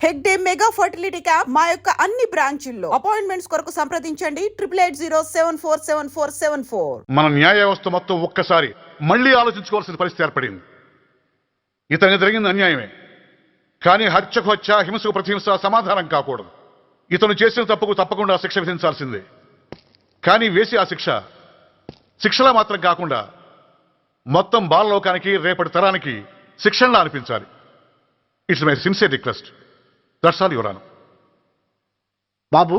Hegde mega fertility camp మా యొక్క అన్ని బ్రాంచుల్లో అపాయింట్మెంట్స్ కొరకు సంప్రదించండి 8880747474. మన న్యాయ వ్యవస్థ మొత్తం ఒక్కసారి మళ్ళీ ఆలోచించుకోవాల్సిన పరిస్థితి ఏర్పడింది. ఇతనికి జరిగింది అన్యాయమే, కానీ హత్యకు హత్య, హింసకు ప్రతిహింస సమాధానం కాకూడదు. ఇతను చేసిన తప్పుకు తప్పకుండా శిక్ష విధించాల్సిందే. కానీ వేసి ఆ శిక్షలా మాత్రం కాకుండా మొత్తం బాలలోకానికి, రేపటి తరానికి శిక్షణలా అనిపించాలి. It's my sincere request. That's all your honour. బాబు,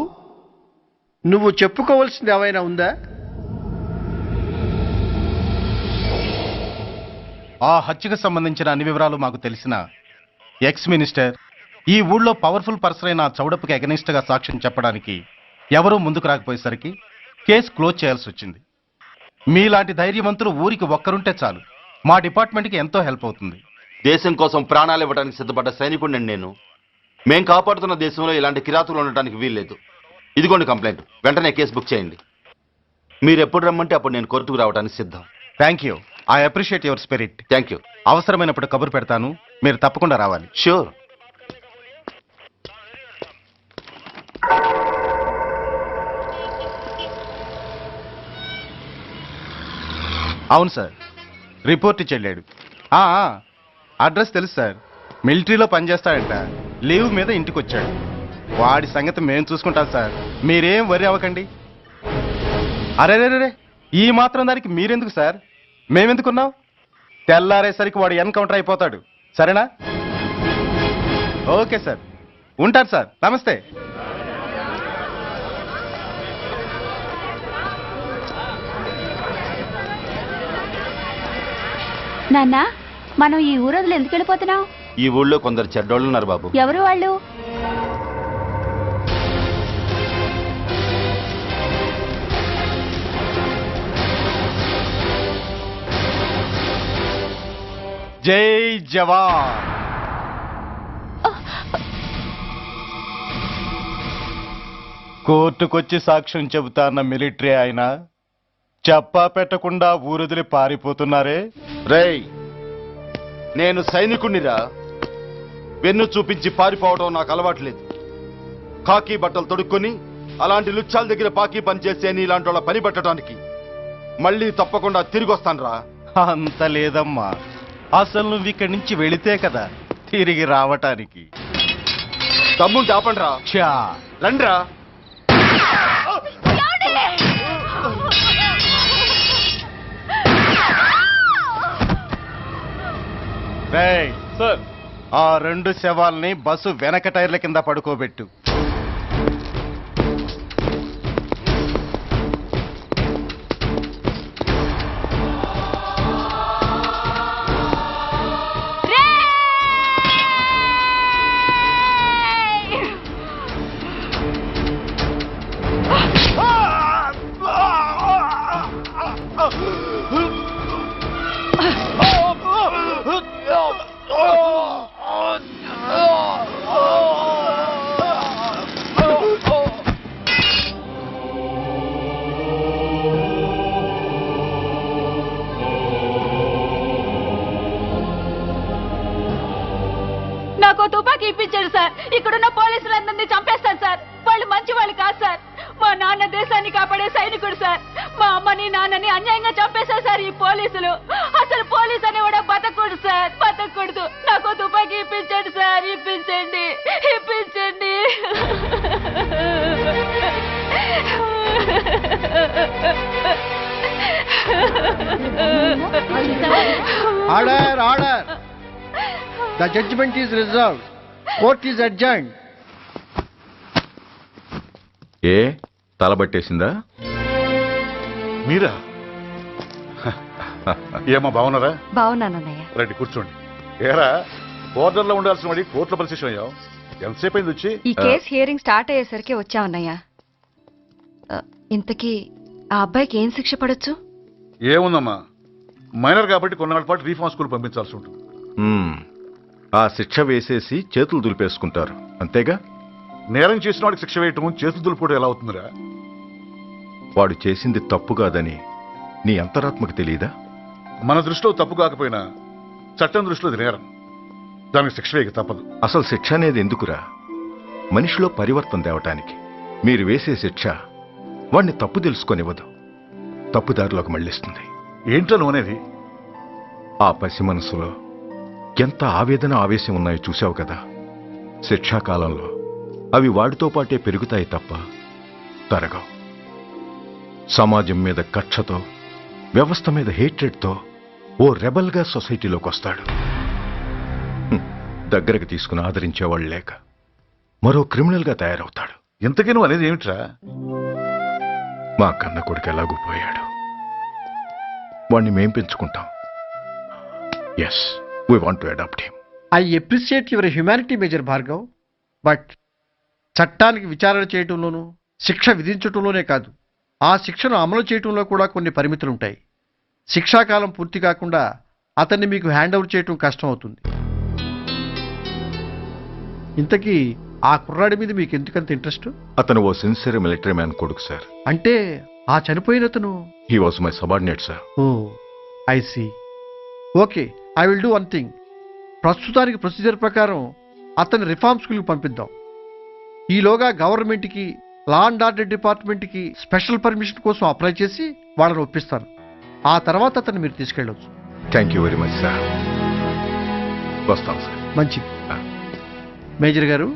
నువ్వు చెప్పుకోవాల్సింది ఏమైనా ఉందా? ఆ హత్యకు సంబంధించిన అన్ని వివరాలు మాకు తెలిసిన ఎక్స్ మినిస్టర్ ఈ ఊళ్ళో పవర్ఫుల్ పర్సన్ అయిన చౌడప్పకి అగెనిస్ట్ గా సాక్ష్యం చెప్పడానికి ఎవరూ ముందుకు రాకపోయేసరికి కేసు క్లోజ్ చేయాల్సి వచ్చింది. మీలాంటి ధైర్యవంతులు ఊరికి ఒక్కరుంటే చాలు, మా డిపార్ట్మెంట్కి ఎంతో హెల్ప్ అవుతుంది. దేశం కోసం ప్రాణాలు ఇవ్వడానికి సిద్ధపడ్డ సైనికుడిని నేను. మేం కాపాడుతున్న దేశంలో ఇలాంటి కిరాతులు ఉండటానికి వీల్లేదు. ఇదిగోండి కంప్లైంట్, వెంటనే కేసు బుక్ చేయండి. మీరు ఎప్పుడు రమ్మంటే అప్పుడు నేను కోర్టుకు రావడానికి సిద్ధం. Thank you, I appreciate your spirit. Thank you. అవసరమైనప్పుడు కబురు పెడతాను, మీరు తప్పకుండా రావాలి. షూర్. అవును సార్, రిపోర్ట్ ఇచ్చి వెళ్ళాడు. అడ్రస్ తెలుసు సార్, మిలిటరీలో పనిచేస్తాడంట. లీవ్ మీద ఇంటికి వచ్చాడు. వాడి సంగతి మేము చూసుకుంటాం సార్, మీరేం వరి అవ్వకండి. అరే, ఈ మాత్రం దానికి మీరెందుకు సార్, మేమెందుకున్నాం? తెల్లారేసరికి వాడు ఎన్కౌంటర్ అయిపోతాడు, సరేనా? ఓకే సార్, ఉంటాను సార్, నమస్తే. నాన్న, మనం ఈ ఊరొదిలి ఎందుకు వెళ్ళిపోతున్నావు? ఈ ఊళ్ళో కొందరు చెడ్డోళ్ళు ఉన్నారు బాబు. ఎవరు వాళ్ళు? జై జవాన్. కోర్టుకొచ్చి సాక్ష్యం చెబుతాన్న మిలిటరీ ఆయన చెప్పా పెట్టకుండా ఊరొదిలి పారిపోతున్నారే. రేయ్, నేను సైనికుణ్ణిరా. వెన్ను చూపించి పారిపోవడం నాకు అలవాట్లేదు. కాకి బట్టలు తొడుక్కొని అలాంటి లుచ్చాల దగ్గర పాకి పనిచేసే నీలాంటి వాళ్ళ పని పెట్టడానికి మళ్ళీ తప్పకుండా తిరిగి వస్తానురా. అంత లేదమ్మా, అసలు నువ్వు ఇక్కడి నుంచి వెళితే కదా తిరిగి రావటానికి. తమ్ముంటే ఆపండిరా. ఛా, రండిరా. రేయ్ సార్, ఆ రెండు శవాల్ని బస్సు వెనక టైర్ల కింద పడుకోబెట్టు. నాకు తుపాకీ ఇప్పించాడు సార్. ఇక్కడున్న పోలీసులందరినీ చంపేస్తాను సార్. వాళ్ళు మంచి వాళ్ళు కాదు సార్. మా నాన్న దేశాన్ని కాపాడే సైనికుడు సార్. మా అమ్మని నాన్నని అన్యాయంగా చంపేశారు సార్ ఈ పోలీసులు. అసలు పోలీసు అనేవాడు బతకూడదు సార్, బతకూడదు. నాకు తుపాకీ ఇప్పించండి సార్, ఇప్పించండి, ఇప్పించండి. Order, order. The judgment is reserved. Court is adjourned. ఏ తలబట్టేసిందా? మీరా? ఏమో బాగున్నారా? బాగున్నానన్నయ్య. రండి కూర్చోండి. ఏరా, బోర్డర్లో ఉండాల్సిన వాడి కోర్టులో పరిశీలన అయ్యావు. ఎంతసేపు అయింది వచ్చి? ఈ కేసు హియరింగ్ స్టార్ట్ అయ్యేసరికి వచ్చామన్నయ్య. ఇంతకీ ఆ అబ్బాయికి ఏం శిక్ష పడొచ్చు? ఏముందమ్మా, మైనర్ కాబట్టి కొన్నాళ్ళ పాటు రీఫార్మ్ స్కూల్ పంపించాల్సి ఉంటుంది. ఆ శిక్ష వేసేసి చేతులు దులిపేసుకుంటారు, అంతేగా? నేరం చేసిన వాడికి శిక్ష వేయటం, చేతులు దులుపుకోవడం ఎలా అవుతుందిరా? వాడు చేసింది తప్పు కాదని నీ అంతరాత్మకు తెలియదా? మన దృష్టిలో తప్పు కాకపోయినా చట్టం దృష్టిలో ఇది నేరం. దానికి శిక్ష వేయక తప్పదు. అసలు శిక్ష అనేది ఎందుకురా? మనిషిలో పరివర్తన తేవటానికి. మీరు వేసే శిక్ష వాణ్ణి తప్పు తెలుసుకొనివ్వదు, తప్పుదారిలోకి మళ్ళిస్తుంది. ఏంటో నువ్వు అనేది? ఆ పసి మనసులో ఎంత ఆవేదన ఆవేశం ఉన్నాయో చూశావు కదా. శిక్షాకాలంలో అవి వాడితో పాటే పెరుగుతాయి తప్ప తరగవు. సమాజం మీద కక్షతో, వ్యవస్థ మీద హేట్రెడ్తో ఓ రెబల్గా సొసైటీలోకి వస్తాడు. దగ్గరకు తీసుకుని ఆదరించేవాళ్ళు లేక మరో క్రిమినల్గా తయారవుతాడు. ఇంతకీ నువ్వు అనేది ఏమిట్రా? మా కన్న కొడుకు ఎలాగూ పోయాడు, వాణ్ణి మేం పెంచుకుంటాం. Yes, we want to adopt him. I appreciate your humanity major Bhargav, but చట్టానికి విచారణ చేయటంలోనూ శిక్ష విధించటంలోనే కాదు, ఆ శిక్షను అమలు చేయటంలో కూడా కొన్ని పరిమితులు ఉంటాయి. శిక్షాకాలం పూర్తి కాకుండా అతన్ని మీకు హ్యాండ్ ఓవర్ చేయటం కష్టం అవుతుంది. ఇంతకీ ఆ కుర్రాడి మీద మీకు ఎందుకంత ఇంట్రెస్ట్? అతను ఓ సిన్సియర్ మిలిటరీ మ్యాన్ కొడుకు సార్. అంటే ఆ చనిపోయిన అతను? He was my subordinate sir. Oh I see. Okay, I will do one thing. ప్రస్తుతానికి ప్రొసీజర్ ప్రకారం అతన్ని రిఫార్మ్ స్కూల్కి పంపిద్దాం. ఈలోగా గవర్నమెంట్కి, లా అండ్ ఆర్డర్ డిపార్ట్మెంట్కి స్పెషల్ పర్మిషన్ కోసం అప్లై చేసి వాళ్ళని ఒప్పిస్తాను. ఆ తర్వాత అతన్ని మీరు తీసుకెళ్ళవచ్చు. Thank you very much sir. వస్తాం సార్. మంచిది. మేజర్ గారు,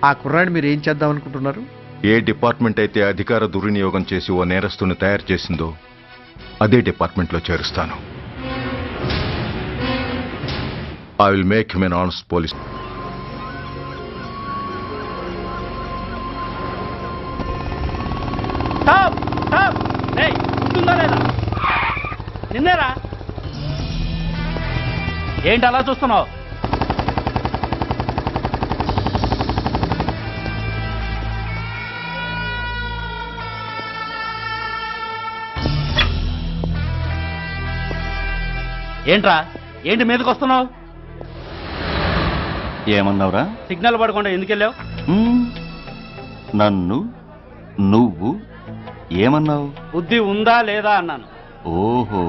ఆ కుర్రాడిని మీరు ఏం చేద్దాం అనుకుంటున్నారు? ఏ డిపార్ట్మెంట్ అయితే అధికార దుర్వినియోగం చేసి ఓ నేరస్తుని తయారు చేసిందో అదే డిపార్ట్మెంట్లో చేరుస్తాను. I will make him an honest police. నిన్నేరా? ఏంటి అలా చూస్తున్నావు? ఏంట్రా, ఏంటి మీదకి వస్తున్నావు? ఏమన్నావురా? సిగ్నల్ పడకుండా ఎందుకు వెళ్ళావు? నన్ను నువ్వు ఏమన్నావు? బుద్ధి ఉందా లేదా అన్నాను. ఓహో,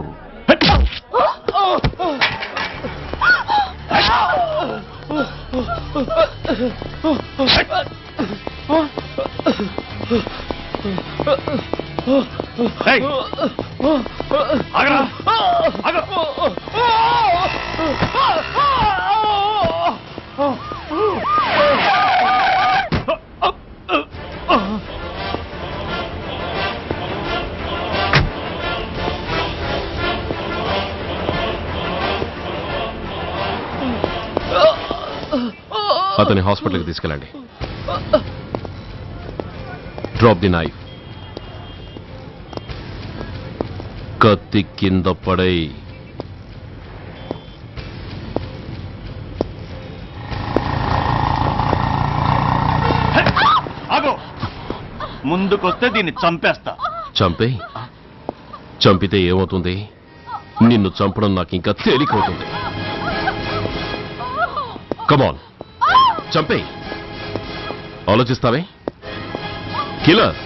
అతని హాస్పిటల్కి తీసుకెళ్ళండి. Drop the knife. కత్తి కింద పడై. ముందుకొస్తే దీన్ని చంపేస్తా. చంపే. చంపితే ఏమవుతుంది? నిన్ను చంపడం నాకు ఇంకా తేలికవుతుంది. కమాన్, చంపే. ఆలోచిస్తావే కిల్లర్?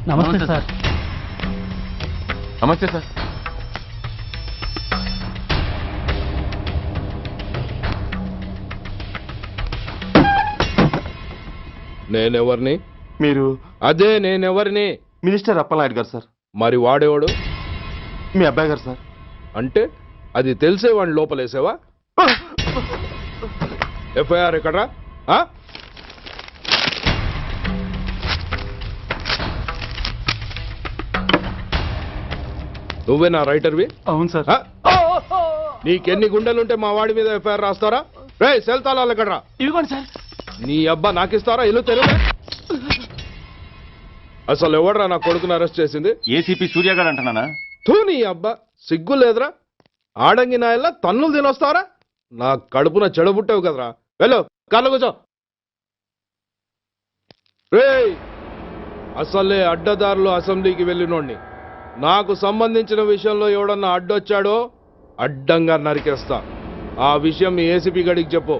నమస్తే సార్. నమస్తే సార్. నేనెవరిని? మీరు అదే నేనెవరిని? మినిస్టర్ అప్పలనాయుడు గారు సార్. మరి వాడేవాడు? మీ అబ్బాయి గారు సార్. అంటే అది తెలిసే వాడిని లోపలేసావా? ఎఫ్ఐఆర్ ఎక్కడ్రా? ఆ? నువ్వే నా రైటర్వి? అవును సార్. ఆ? నీకెన్ని గుండెలుంటే మా వాడి మీద ఎఫ్ఐఆర్ రాస్తారా? రే సెల్ తాళాలు ఎక్కడ్రా? ఇవిగోండి సార్. నీ అబ్బా నాకిస్తారా? ఇల్లు తెలుగు. అసలు ఎవడ్రా నా కొడుకుని అరెస్ట్ చేసింది? ఏసీపీ సూర్య గారు అంటున్నానా? తూ నీ అబ్బా సిగ్గు లేదురా? ఆడంగి నాయల్లా తన్నులు తినొస్తారా? నా కడుపున చెడబుట్టావు కదరా. వెళ్ళు కార్లో కూర్చో. రేయ్ అసలే అడ్డదారులు అసెంబ్లీకి వెళ్ళినోడిని. నాకు సంబంధించిన విషయంలో ఎవడన్నా అడ్డొచ్చాడో అడ్డంగా నరికేస్తా. ఆ విషయం మీ ఏసీపీ గడికి చెప్పు.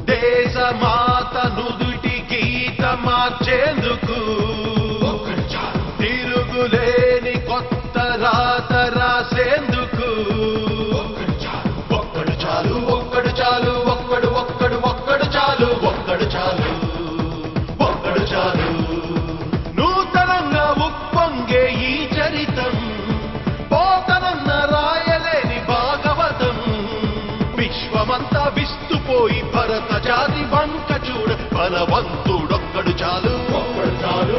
దేశమాత నుదుటి గీత మార్చేందుకు తిరుగులేని కొత్త రాత రాసేందుకు ఒక్కడు చాలు, ఒక్కడు చాలు, ఒక్కడు ఒక్కడు ఒక్కడు చాలు, ఒక్కడు చాలు, ఒక్కడు చాలు. నూతనంగా ఉప్పొంగే ఈ చరితం, పోతనన్న రాయలేని భాగవతం. విశ్వమంతా విస్తుపోయి భరత జాతి వంక చూడ బలవంతుడొక్కడు చాలు, ఒక్కడు చాలు.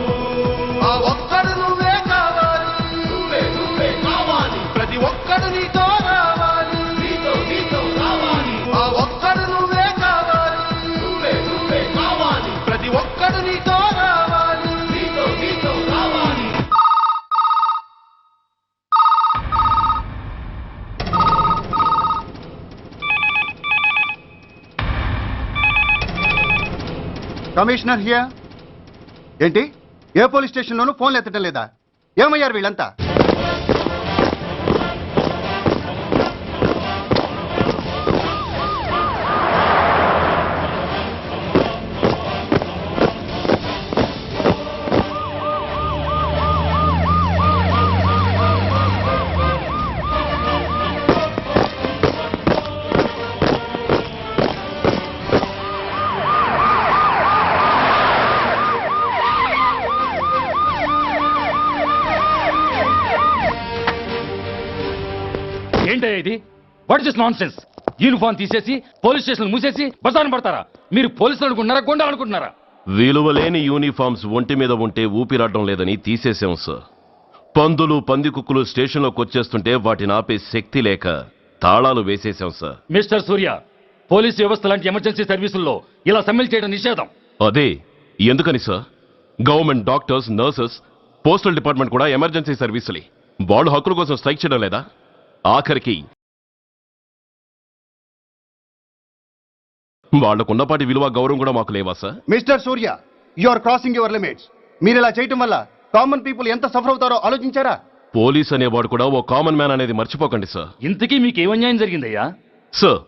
ఆ ఒక్కడు నువ్వే కావాలి, నువ్వే కావాలి. ప్రతి ఒక్కడు నీతో రావాలి, నీతో రావాలి. ఆ ఒక్కడు నువ్వే కావాలి, నువ్వే కావాలి. ప్రతి ఒక్కడు నీతో రావాలి, నీతో రావాలి. Commissioner here. ఏంటి ఏ పోలీస్ స్టేషన్లోనూ ఫోన్లు ఎత్తడం లేదా? ఏమయ్యారు వీళ్ళంతా? ఏంటయ్యా ఇది? What is non sense? Uniform తీసేసి పోలీస్ స్టేషన్ మూసేసి బజారు పడతారా? మీరు పోలీసులు అనుకుంటున్నారా, గుండాలు అనుకుంటున్నారా? విలువలేని యూనిఫామ్స్ ఒంటి మీద ఉంటే ఊపిరాడడం లేదని తీసేసాం సార్. పందులు పందికుక్కులు స్టేషన్లోకి వచ్చేస్తుంటే వాటిని ఆపే శక్తి లేక తాళాలు వేసేసాం సార్. మిస్టర్ సూర్య, పోలీస్ వ్యవస్థ లాంటి ఎమర్జెన్సీ సర్వీసుల్లో ఇలా సమ్మెలు చేయడం నిషేధం. అదే ఎందుకని sir? Government doctors, nurses, postal department కూడా ఎమర్జెన్సీ సర్వీసులే. వాళ్ళు హక్కుల కోసం స్ట్రైక్ చేయడం లేదా? ఆఖరికి వాళ్లకున్నపాటి విలువ గౌరవం కూడా మాకు లేవా sir? Mister Surya, you are crossing your limits. మీరు ఇలా చేయటం వల్ల కామన్ పీపుల్ ఎంత సఫర్ అవుతారో ఆలోచించారా? పోలీస్ అనేవాడు కూడా ఓ కామన్ మ్యాన్ అనేది మర్చిపోకండి సార్. ఇంతకీ మీకు ఏం అన్యాయం జరిగిందయ్యా? సార్,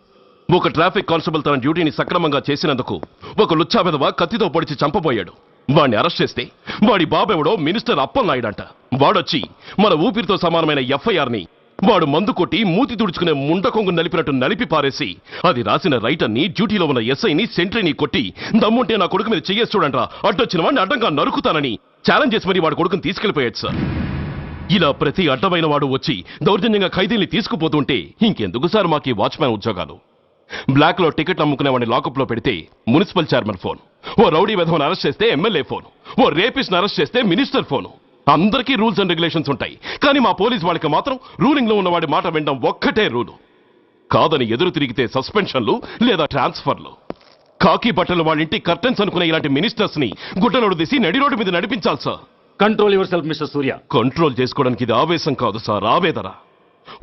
ఒక ట్రాఫిక్ కానిస్టేబుల్ తన డ్యూటీని సక్రమంగా చేసినందుకు ఒక లుచ్చా విధవ కత్తితో పొడిచి చంపబోయాడు. వాడిని అరెస్ట్ చేస్తే వాడి బాబెవడో మినిస్టర్ అప్పలనాయుడు అంట. వాడొచ్చి మన ఊపిరితో సమానమైన ఎఫ్ఐఆర్ని వాడు మందు కొట్టి మూతి తుడుచుకునే ముండకొంగు నలిపినట్టు నలిపి పారేసి అది రాసిన రైటర్ని డ్యూటీలో ఉన్న ఎస్ఐని సెంట్రీని కొట్టి దమ్ముంటే నా కొడుకు మీద చెయ్యేసి చూడంట్రా అడ్డొచ్చిన వాడిని అడ్డంగా నరుకుతానని ఛాలెంజ్ చేసి మరి వాడు కొడుకుని తీసుకెళ్లిపోయాడు సార్. ఇలా ప్రతి అడ్డమైన వాడు వచ్చి దౌర్జన్యంగా ఖైదీల్ని తీసుకుపోతుంటే ఇంకెందుకు సార్ మాకు వాచ్మ్యాన్ ఉద్యోగాలు? బ్లాక్ లో టికెట్ అమ్ముకునే వాడిని లాకప్ లో పెడితే మున్సిపల్ చైర్మన్ ఫోన్, ఓ రౌడీ విధవను అరెస్ట్ చేస్తే ఎమ్మెల్యే ఫోన్, ఓ రేపిస్ట్ అరెస్ట్ చేస్తే మినిస్టర్ ఫోను. అందరికీ రూల్స్ అండ్ రెగ్యులేషన్స్ ఉంటాయి, కానీ మా పోలీస్ వాళ్ళకి మాత్రం రూలింగ్ లో ఉన్నవాడి మాట వినడం ఒక్కటే రూలు. కాదని ఎదురు తిరిగితే సస్పెన్షన్లు లేదా ట్రాన్స్ఫర్లు. కాకి బట్టలు వాళ్ళ ఇంటి కర్టెన్స్ అనుకునే ఇలాంటి మినిస్టర్స్ ని గుడ్డలోడు తీసి నడి రోడ్డు మీద నడిపించాలి sir. Control your self mister Surya. Control చేసుకోవడానికి ఇది ఆవేశం కాదు సార్, ఆవేదన.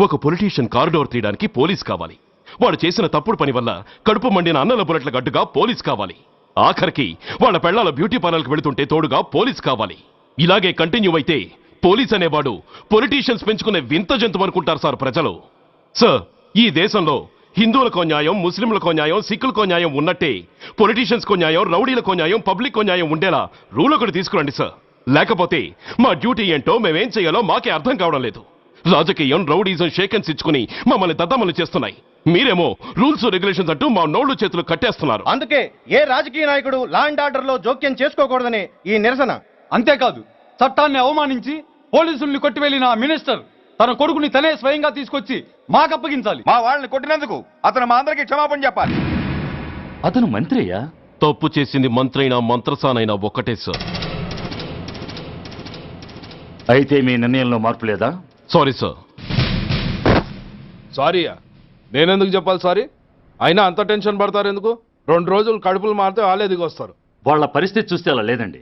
ఒక పొలిటీషియన్ కారిడోర్ తీయడానికి పోలీస్ కావాలి. వాడు చేసిన తప్పుడు పని వల్ల కడుపు మండిన అన్నల బుల్లెట్ల గడ్డుగా పోలీస్ కావాలి. ఆఖరికి వాళ్ళ పెళ్లాల బ్యూటీ పార్లర్కి వెళుతుంటే తోడుగా పోలీస్ కావాలి. ఇలాగే కంటిన్యూ అయితే పోలీస్ అనేవాడు పొలిటీషియన్స్ పెంచుకునే వింత జంతువు అనుకుంటారు సార్ ప్రజలు. సార్, ఈ దేశంలో హిందువులకో న్యాయం, ముస్లింలకో న్యాయం, సిక్కులకో న్యాయం ఉన్నట్టే పొలిటీషియన్స్కో న్యాయం, రౌడీలకో న్యాయం, పబ్లిక్కో న్యాయం ఉండేలా రూల్ ఒకటి తీసుకురండి సార్. లేకపోతే మా డ్యూటీ ఏంటో మేమేం చేయాలో మాకే అర్థం కావడం లేదు. రాజకీయం, రౌడీజం షేకెన్స్ ఇచ్చుకుని మమ్మల్ని దద్దమలు చేస్తున్నాయి. మీరేమో రూల్స్ రెగ్యులేషన్స్ అంటూ మా నోళ్లు చేతులు కట్టేస్తున్నారు. అందుకే ఏ రాజకీయ నాయకుడు లా అండ్ ఆర్డర్ లో జోక్యం చేసుకోకూడదని ఈ నిరసన. అంతేకాదు, చట్టాన్ని అవమానించి పోలీసుల్ని కొట్టివెళ్లిన మినిస్టర్ తన కొడుకుని తనే స్వయంగా తీసుకొచ్చి మాకు అప్పగించాలి. మా వాళ్ళని కొట్టినందుకు అతను మా అందరికీ క్షమాపణ చెప్పాలి. అతను మంత్రియా? తప్పు చేసింది మంత్రైనా మంత్రసానైనా ఒక్కటే సార్. అయితే మీ నిర్ణయంలో మార్పు లేదా? Sorry sir. సారీయా? నేనెందుకు చెప్పాలి సారీ? అయినా అంత టెన్షన్ పడతారు ఎందుకు? 2 రోజులు కడుపులు మారితే వాళ్ళే దిగొస్తారు. వాళ్ళ పరిస్థితి చూస్తే అలా లేదండి,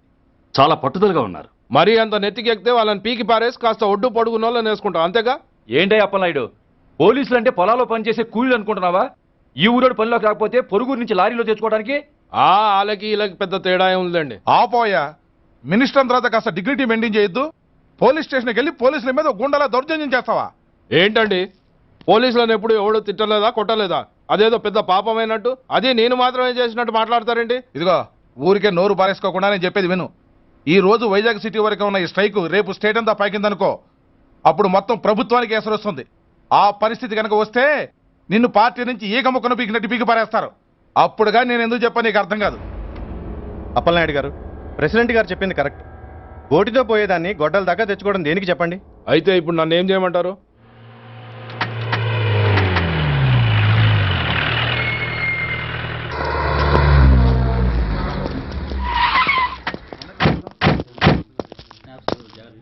చాలా పట్టుదలగా ఉన్నారు. మరీ అంత నెత్తికెక్కితే వాళ్ళని పీకి పారేసి కాస్త ఒడ్డు పొడుగున్న వాళ్ళని వేసుకుంటాం, అంతేగా? ఏంటే అప్పలనాయుడు, పోలీసులు అంటే పొలాల్లో పనిచేసే కూలీలు అనుకుంటున్నావా? ఈ ఊరోడు పనిలోకి రాకపోతే పొరుగురు నుంచి లారీలో తెచ్చుకోవడానికి వాళ్ళకి వీళ్ళకి పెద్ద తేడా ఉందండి. ఆపోయా, మినిస్టర్ తర్వాత కాస్త డిగ్నిటీ మెయింటైన్ చేయొద్దు. పోలీస్ స్టేషన్కి వెళ్ళి పోలీసుల మీద గుండెలా దౌర్జన్యం చేస్తావా? ఏంటండి, పోలీసులను ఎప్పుడు ఎవడో తిట్టలేదా, కొట్టలేదా? అదేదో పెద్ద పాపమైనట్టు, అదే నేను మాత్రమే చేసినట్టు మాట్లాడతారేంటి? ఇదిగో, ఊరికే నోరు పారేసుకోకుండా నేను చెప్పేది విను. ఈ రోజు వైజాగ్ సిటీ వరకు ఉన్న ఈ స్ట్రైక్ రేపు స్టేట్ అంతా పైకిందనుకో, అప్పుడు మొత్తం ప్రభుత్వానికి ఎసరు వస్తుంది. ఆ పరిస్థితి కనుక వస్తే నిన్ను పార్టీ నుంచి ఈగ ముక్కను పీకినట్టు పీకి పారేస్తారు. అప్పుడుగా నేను ఎందుకు చెప్పాను నీకు అర్థం కాదు. అప్పలనాయుడు గారు, ప్రెసిడెంట్ గారు చెప్పింది కరెక్ట్. గోటితో పోయేదాన్ని గొడ్డల దాకా తెచ్చుకోవడం దేనికి చెప్పండి? అయితే ఇప్పుడు నన్ను ఏం చేయమంటారు?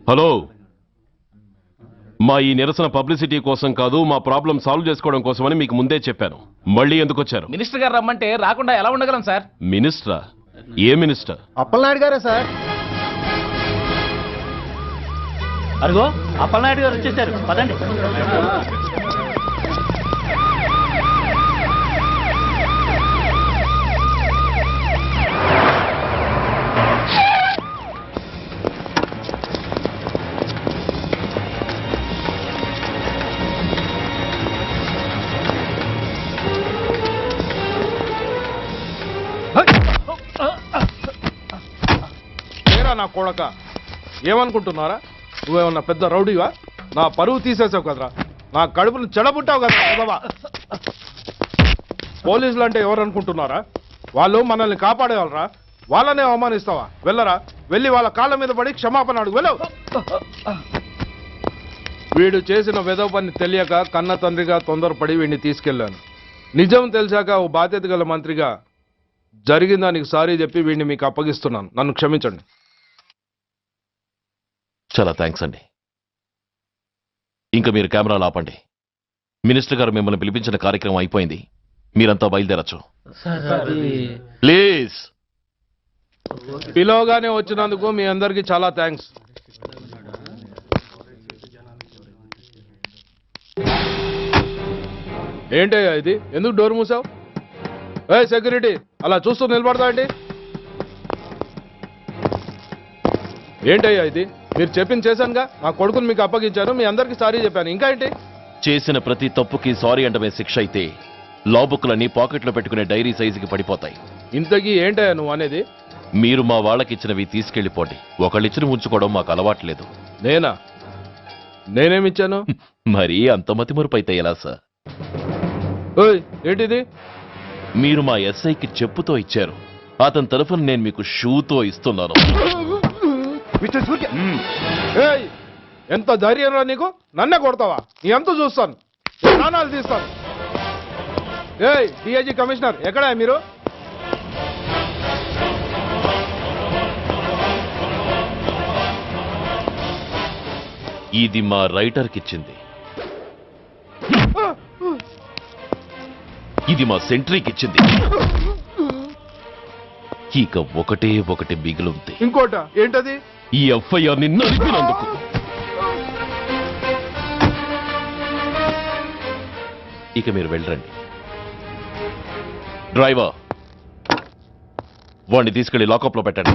హలో, మా ఈ నిరసన పబ్లిసిటీ కోసం కాదు, మా ప్రాబ్లం సాల్వ్ చేసుకోవడం కోసమని మీకు ముందే చెప్పాను. మళ్ళీ ఎందుకు వచ్చారు? మినిస్టర్ గారు రమ్మంటే రాకుండా ఎలా ఉండగలం సార్? మినిస్టరా? ఏ మినిస్టర్? అప్పలనాయుడు గారే సార్. అరుగో అప్పలనాయుడు గారు వచ్చేసారు, పదండి. నా కొడక, ఏమనుకుంటున్నారా? నువ్వేమన్నా పెద్ద రౌడీవా? నా పరువు తీసేసావు కదరా, నా కడుపును చెడబుట్టావు కదా. పోలీసులు అంటే ఎవరు అనుకుంటున్నారా? వాళ్ళు మనల్ని కాపాడేవాళ్ళరా? వాళ్ళనే అవమానిస్తావా? వెళ్ళరా, వెళ్ళి వాళ్ళ కాళ్ళ మీద పడి క్షమాపణ అడుగు, వెళ్ళవు. వీడు చేసిన వెధవ పని తెలియక కన్న తండ్రిగా తొందరపడి వీడిని తీసుకెళ్లాను. నిజం తెలిసాక ఓ బాధ్యత గల మంత్రిగా జరిగిన దానికి సారీ చెప్పి వీడిని మీకు అప్పగిస్తున్నాను. నన్ను క్షమించండి. చాలా థ్యాంక్స్ అండి. ఇంకా మీరు కెమెరాలు ఆపండి. మినిస్టర్ గారు మిమ్మల్ని పిలిపించిన కార్యక్రమం అయిపోయింది, మీరంతా బయలుదేరచ్చు ప్లీజ్. పిలవగానే వచ్చినందుకు మీ అందరికీ చాలా థ్యాంక్స్. ఏంటయ్యా ఇది? ఎందుకు డోర్ మూసావు? ఏ సెక్యూరిటీ, అలా చూస్తూ నిలబడతా అండి. ఏంటయ్యా ఇది? మీరు చెప్పింది చేశానుగా, నా కొడుకుని మీకు అప్పగించాను, మీ అందరికీ సారీ చెప్పాను, ఇంకా ఏంటి? చేసిన ప్రతి తప్పుకి సారీ అంటమే శిక్ష అయితే లా బుక్లన్నీ పాకెట్లో పెట్టుకునే డైరీ సైజుకి పడిపోతాయి. ఇంతకీ ఏంటయ్యా నువ్వు అనేది? మీరు మా వాళ్ళకిచ్చినవి తీసుకెళ్లిపోండి. ఒకళ్ళిచ్చిన ఉంచుకోవడం మాకు అలవాట్లేదు. నేనా? నేనేమిచ్చాను? మరీ అంత మతిమరుపు అయితే ఎలా సార్? ఓయ్ ఏంటిది? మీరు మా ఎస్ఐకి చెప్పుతో ఇచ్చారు, అతని తరఫున నేను మీకు షూతో ఇస్తున్నాను. మిస్టర్ సూర్య, ఏయ్ ఎంత ధైర్యం రా నీకు? నన్నే కొడతావా? నీ ఎంత చూస్తాను, ప్రాణాలు తీస్తాను. ఏయ్ డిఐజీ కమిషనర్ ఎక్కడా మీరు? ఇది మా రైటర్కి ఇచ్చింది, ఇది మా సెంట్రీకి ఇచ్చింది. ఇక ఒకటే ఒకటి మిగిలింది. ఇంకోట ఏంటది? ఈ ఎఫ్ఐఆర్ ని నలిపినందుకు. ఇక మీరు వెళ్ళండి. డ్రైవర్, వాడిని తీసుకెళ్లి లాకప్ లో పెట్టండి.